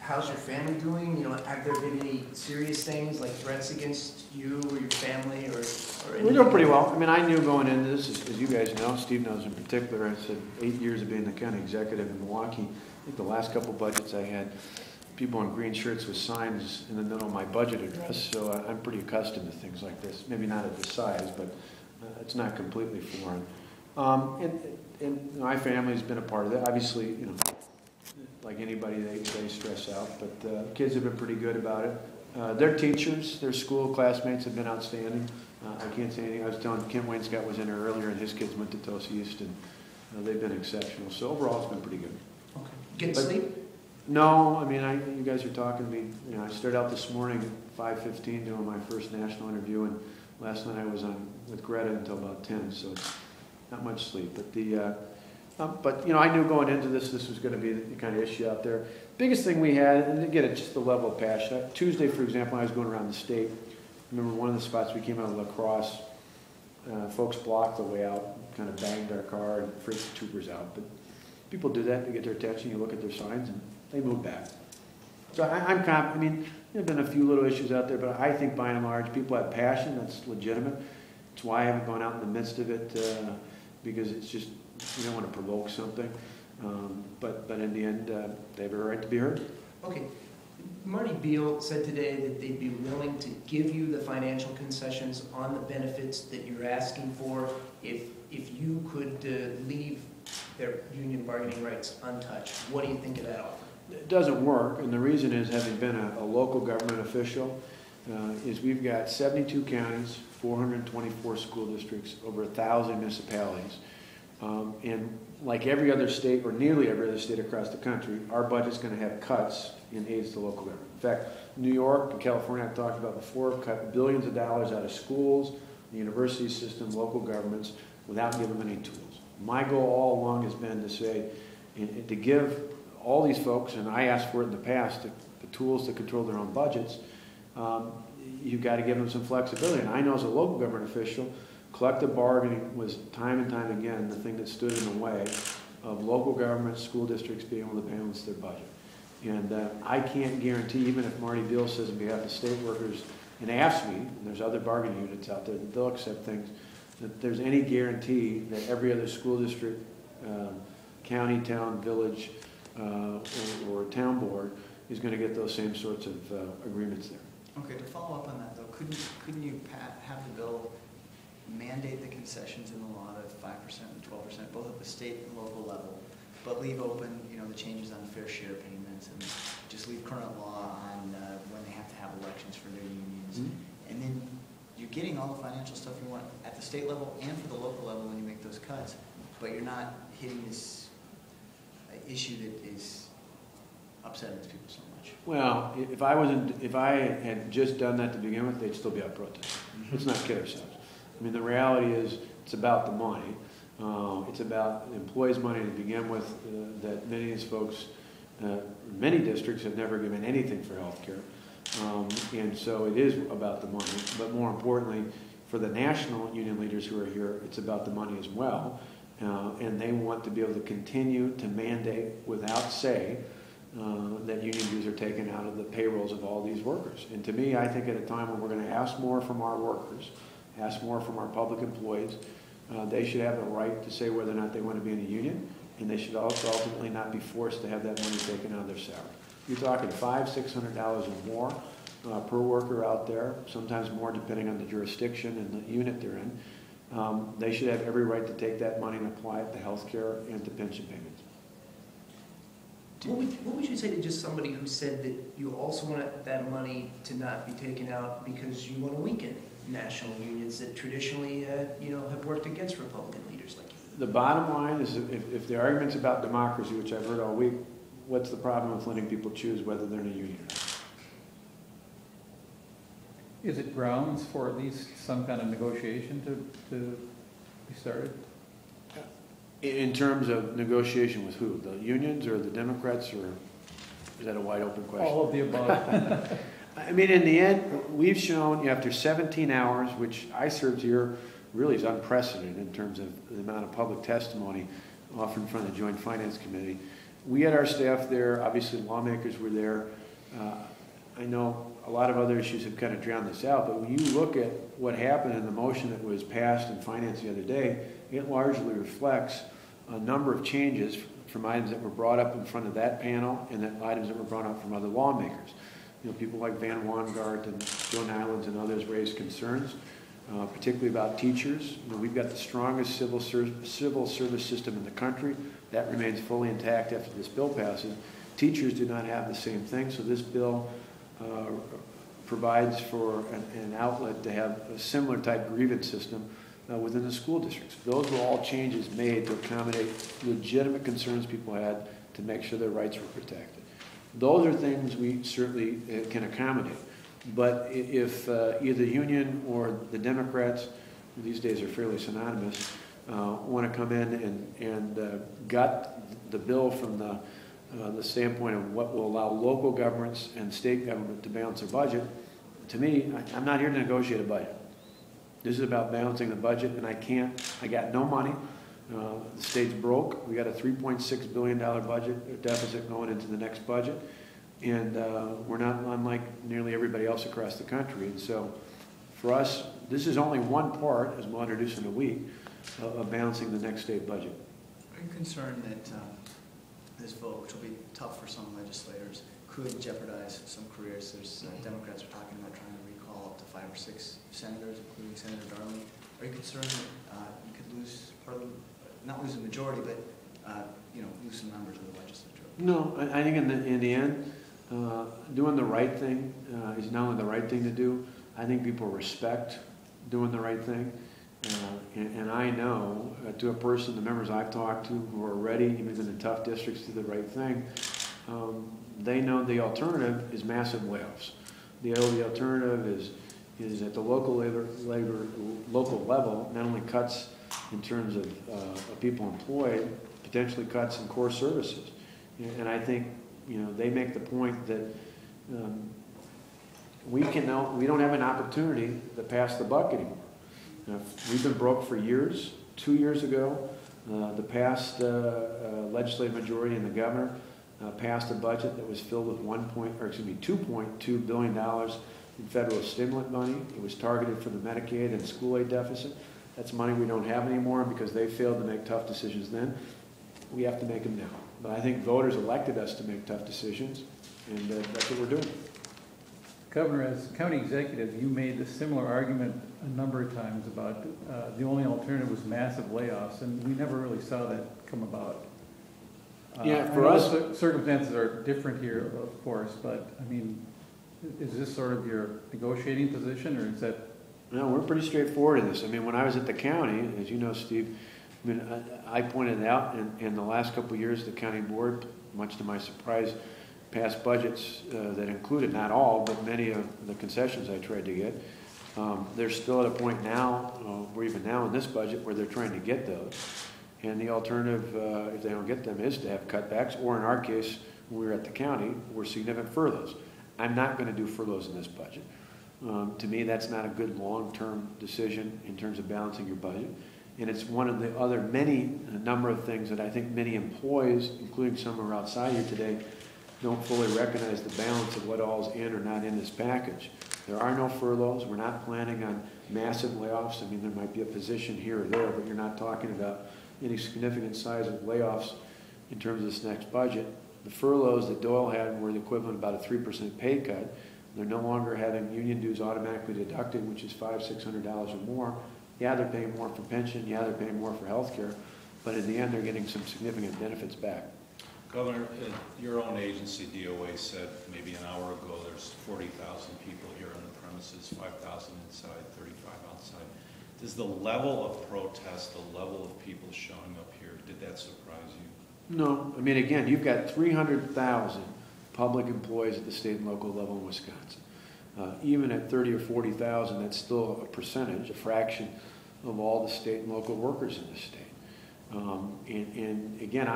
how's your family doing? You know, have there been any serious things like threats against you or your family or anything? We're doing pretty well. I mean, I knew going into this, as you guys know, Steve knows in particular, I said 8 years of being the county executive in Milwaukee. I think the last couple budgets I had people in green shirts with signs in the middle of my budget address, so I'm pretty accustomed to things like this. Maybe not at this size, but it's not completely foreign. And my family's been a part of that. Obviously, you know, like anybody, they stress out, but kids have been pretty good about it. Their teachers, their school classmates have been outstanding. I can't say anything. I was telling Kim Wainscott was in there earlier, and his kids went to Tulsa East, and they've been exceptional. So overall, it's been pretty good. Okay. Get sleep? No, I mean, you guys are talking to me. You know, I started out this morning at 5:15 doing my first national interview, and last night I was on with Greta until about 10, so it's not much sleep. But you know, I knew going into this was going to be the kind of issue out there. Biggest thing we had, and again, it's just the level of passion. Tuesday, for example, I was going around the state. I remember one of the spots we came out of La Crosse, folks blocked the way out, kind of banged our car and freaked the troopers out. But people do that to get their attention. You look at their signs and they move back. So I'm confident. I mean, there have been a few little issues out there, but I think by and large, people have passion. That's legitimate. It's why I haven't gone out in the midst of it, because it's just, you don't want to provoke something. But in the end, they have a right to be heard. Okay. Marty Beal said today that they'd be willing to give you the financial concessions on the benefits that you're asking for if you could leave their union bargaining rights untouched. What do you think of that offer? It doesn't work, and the reason is, having been a local government official, is we've got 72 counties, 424 school districts, over 1,000 municipalities. And like every other state, or nearly every other state across the country, our budget's going to have cuts in aids to local government. In fact, New York and California, I've talked about before, cut billions of dollars out of schools, the university system, local governments, without giving them any tools. My goal all along has been to say, to give all these folks, and I asked for it in the past, the tools to control their own budgets. You've got to give them some flexibility. And I know as a local government official, collective bargaining was time and time again the thing that stood in the way of local governments, school districts being able to balance their budget. And I can't guarantee, even if Marty Beal says on behalf of state workers and asks me, and there's other bargaining units out there that they'll accept things, that there's any guarantee that every other school district, county, town, village, or town board is going to get those same sorts of agreements there. Okay, to follow up on that though, couldn't you have the bill mandate the concessions in the law to 5% and 12%, both at the state and local level, but leave open, you know, the changes on fair share payments, and just leave current law on when they have to have elections for their unions, and then you're getting all the financial stuff you want at the state level and for the local level when you make those cuts, but you're not hitting this issue that is upsetting to people so much. Well, if I had just done that to begin with, they'd still be out protesting. Let's not kid ourselves. I mean, the reality is it's about the money. It's about employees' money to begin with, that many of these folks, many districts have never given anything for health care. And so it is about the money. But more importantly, for the national union leaders who are here, it's about the money as well. And they want to be able to continue to mandate without say that union dues are taken out of the payrolls of all these workers. And to me, I think at a time when we're going to ask more from our workers, ask more from our public employees, they should have the right to say whether or not they want to be in a union, and they should also ultimately not be forced to have that money taken out of their salary. You're talking $500–600 or more per worker out there, sometimes more depending on the jurisdiction and the unit they're in. They should have every right to take that money and apply it to health care and to pension payments. What would you say to just somebody who said that you also want that money to not be taken out because you want to weaken national unions that traditionally have worked against Republican leaders like you? The bottom line is, if the argument's about democracy, which I've heard all week, what's the problem with letting people choose whether they're in a union or not? Is it grounds for at least some kind of negotiation to be started? In terms of negotiation with who? The unions or the Democrats, or is that a wide open question? All of the above. I mean, in the end, we've shown after 17 hours, which I served here, really is unprecedented in terms of the amount of public testimony offered in front of the Joint Finance Committee. we had our staff there, obviously lawmakers were there. I know a lot of other issues have kind of drowned this out, but when you look at what happened in the motion that was passed in finance the other day, it largely reflects a number of changes from items that were brought up in front of that panel and then items that were brought up from other lawmakers. You know, people like Van Wangart and Joe Nylands and others raised concerns, particularly about teachers. You know, we've got the strongest civil service system in the country. That remains fully intact after this bill passes. Teachers do not have the same thing, so this bill provides for an outlet to have a similar type grievance system within the school districts. Those were all changes made to accommodate legitimate concerns people had to make sure their rights were protected. Those are things we certainly can accommodate. But if either the union or the Democrats, these days are fairly synonymous, want to come in and gut the bill from the standpoint of what will allow local governments and state government to balance their budget, to me, I'm not here to negotiate a budget. This is about balancing the budget, and I got no money. The state's broke. We got a $3.6 billion budget deficit going into the next budget, and we're not unlike nearly everybody else across the country. And so for us, this is only one part, as we'll introduce in a week, of balancing the next state budget. Are you concerned that this vote, which will be tough for some legislators, could jeopardize some careers? There's Democrats are talking about trying to recall up to 5 or 6 senators, including Senator Darling. Are you concerned that you could lose part of the, not lose a majority, but lose some members of the legislature? No, I think in the end, doing the right thing is not only the right thing to do. I think people respect doing the right thing. And I know, to a person, the members I've talked to who are ready, even in the tough districts, to do the right thing, they know the alternative is massive layoffs. The alternative is at the local local level, not only cuts in terms of people employed, potentially cuts in core services. And I think they make the point that we don't have an opportunity to pass the buck anymore. We've been broke for years. 2 years ago, the past legislative majority and the governor passed a budget that was filled with $2.2 billion in federal stimulant money. It was targeted for the Medicaid and school aid deficit. That's money we don't have anymore because they failed to make tough decisions then. We have to make them now. But I think voters elected us to make tough decisions, and that's what we're doing. Governor, as county executive, you made a similar argument a number of times about the only alternative was massive layoffs, and we never really saw that come about. Yeah, for us, circumstances are different here, of course, but I mean, is this sort of your negotiating position, or is that? No, we're pretty straightforward in this. I mean, when I was at the county, as you know, Steve, I mean, I pointed out in the last couple of years, the county board, much to my surprise, passed budgets that included not all, but many of the concessions I tried to get. They're still at a point now, or even now in this budget, where they're trying to get those. And the alternative, if they don't get them, is to have cutbacks, or in our case, when we were at the county, were significant furloughs. I'm not going to do furloughs in this budget. To me, that's not a good long-term decision in terms of balancing your budget. And it's one of the other number of things that I think many employees, including some who are outside here today, don't fully recognize the balance of what all is in or not in this package. There are no furloughs. We're not planning on massive layoffs. I mean, there might be a position here or there, but you're not talking about any significant size of layoffs in terms of this next budget. The furloughs that Doyle had were the equivalent of about a 3% pay cut. They're no longer having union dues automatically deducted, which is $500-600 or more. Yeah, they're paying more for pension. Yeah, they're paying more for health care. But in the end, they're getting some significant benefits back. Governor, your own agency, DOA, said maybe an hour ago there's 40,000 people here on the premises, 5,000 inside, 35 outside. Does the level of protest, the level of people showing up here, did that surprise you? No. I mean, again, you've got 300,000 public employees at the state and local level in Wisconsin. Even at 30 or 40,000, that's still a percentage, a fraction of all the state and local workers in the state. And again,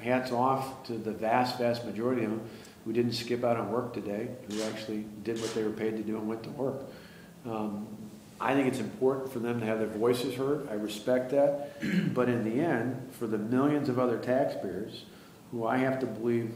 hats off to the vast majority of them who didn't skip out on work today, who actually did what they were paid to do and went to work. I think it's important for them to have their voices heard. I respect that. But in the end, for the millions of other taxpayers who I have to believe